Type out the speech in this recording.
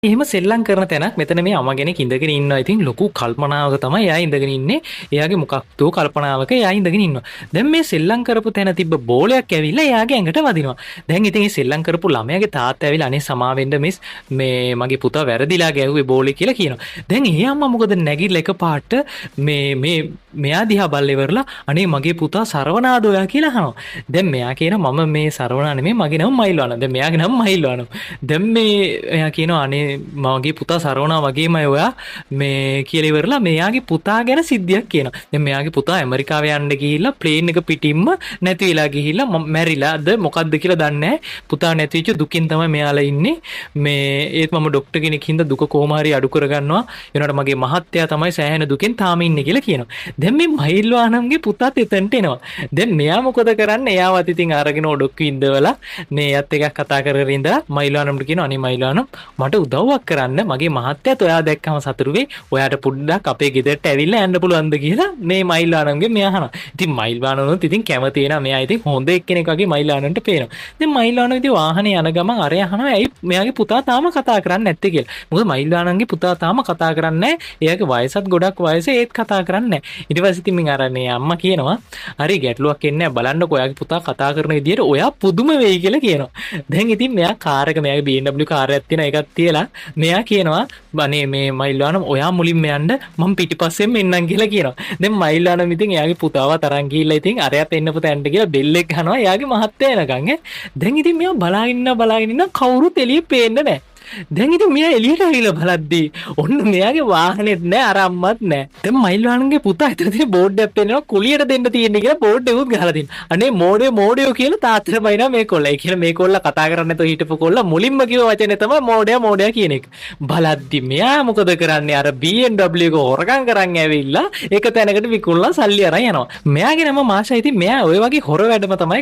එහෙම සෙල්ලම් කරන තැනක් මෙතන මේ අම්මා කෙනෙක් ඉඳගෙන ඉන්නවා. ඉතින් ලොකු කල්පනාවක තමයි එයා ඉඳගෙන ඉන්නේ. එයාගේ මොකක්දෝ කල්පනාවක එයා ඉඳගෙන ඉන්නවා. දැන් මේ සෙල්ලම් කරපු තැන තිබ්බ බෝලයක් ඇවිල්ලා එයාගේ ඇඟට වදිනවා. දැන් ඉතින් මේ සෙල්ලම් කරපු ළමයාගේ තාත්තා ඇවිල්ලා අනේ සමාවෙන්න මිස් මේ මගේ පුතා වැරදිලා ගැහුවේ බෝලේ කියලා කියනවා. දැන් ඒ අම්මා මොකද නැගිටලා එකපාරට මේ මෙයා දිහා බල්ලේ ඉවරලා අනේ මගේ පුතා සරවනාදෝයා කියලා අහනවා. දැන් මෙයා කියනවා මම මේ සරවනා නෙමෙයි මගේ නම මයිල්වානා. දැන් මෙයාගේ නම මයිල්වානා. දැන් මේ එයා කියනවා අනේ මගේ පුතා සරවනා වගේමයි ඔයා මේ කියලා ඉවරලා මෙයාගේ පුතා ගැන සිද්ධියක් කියනවා. දැන් මෙයාගේ පුතා ඇමරිකාවේ යන්න ගිහිල්ලා ප්ලේන් එක පිටින්ම නැති වෙලා ගිහිල්ලා මැරිලාද මොකද්ද කියලා දන්නේ නැහැ. පුතා නැති වෙච්ච දුකින් තමයි මෙයාලා ඉන්නේ. මේ ඒත් මම ડોක්ටර් කෙනෙක් හින්දා දුක කොහොම හරි අඩු කරගන්නවා. ඒනට මගේ මහත්තයා තමයි සෑහෙන දුකෙන් තාම ඉන්නේ කියලා කියනවා. දැන් මේ මහිල්වානම්ගේ පුතාත් එතනට එනවා. දැන් මෙයා මොකද කරන්නේ? එයාවත් ඉතින් අරගෙන ඔඩොක්කු ඉඳවලා මේ එයත් එකක් කතා කරගෙන ඉඳලා මහිල්වානම්ට කියනවා අනේ මහිල්වානම් මට උදව්වක් කරන්න මගේ මහත්තයාත් ඔයා දැක්කම සතුටු වෙයි. ඔයාට පොඩ්ඩක් අපේ ගෙදරට ඇවිල්ලා යන්න පුළුවන්ද කියලා මේ මයිල්වානම්ගේ මෙයා අහනවා. ඉතින් මයිල්වානම්ත් ඉතින් කැමති වෙනා මෙයා ඉතින් හොඳ එක්කෙනෙක් වගේ මයිල්වානම්ට පේනවා. දැන් මයිල්වානම් ඉතින් වාහනේ යන ගමන් අරය අහනවා ඇයි මෙයාගේ පුතා තාම කතා කරන්නේ නැත්තේ කියලා. මොකද මයිල්වානම්ගේ පුතා තාම කතා කරන්නේ නැහැ. එයාගේ වයසත් ගොඩක් වයස ඒත් කතා කරන්නේ නැහැ. ඊට පස්සේ ඉතින් මින් අරන්නේ අම්මා කියනවා හරි ගැටලුවක් එන්නේ නැහැ බලන්නකෝ ඔයාගේ පුතා කතා කරන විදියට ඔයා පුදුම වෙයි කියලා කියනවා. දැන් ඉතින් මෙයා කාර් එක මෙයාගේ BMW කාර් එකක් තියෙන එකක් තියලා මෙයා කියනවා අනේ මේ මයිල්වානම් ඔයා මුලින්ම යන්න මම පිටිපස්සෙන් එන්නම් කියලා කියනවා. දැන් මයිල්වානම් ඉතින් එයාගේ පුතාව තරන් ගිහිල්ලා ඉතින් අරයත් එන්න පුතන්ට කියලා බෙල් එක ගහනවා එයාගේ මහත්තයා එනකන් දැන් ඉතින් මෙයා බලාගෙන ඉන්න කවුරුත් එළියේ පේන්නේ නැහැ. දැන් ඉතින් මෙයා එළියට ඇවිල්ලා බලද්දී ඔන්න මෙයාගේ වාහනේත් නෑ අර අම්මත් නෑ. දැන් මයිල්වානන්ගේ පුතා හිතන තියෙන බෝඩ් එකක් පෙන්නනවා කුලියට දෙන්න තියෙන්නේ කියලා බෝඩ් එකකුත් ගහලා තියෙනවා. අනේ මෝඩයෝ කියලා තාත්තට බයිනවා මේ කොල්ලා. ඒ කියලා මේ කොල්ලා කතා කරන්නේ නැතුව හිටපු කොල්ලා මුලින්ම කිව්ව වචනේ තමයි මෝඩයා කියන එක. බලද්දී මෙයා මොකද කරන්නේ අර BMW එක හොරකම් කරන් ඇවිල්ලා එක තැනකට විකුණලා සල්ලි අරන් යනවා. මෙයාගේ නම මාෂා. ඉතින් මෙයා ওই වගේ හොර වැඩම තමයි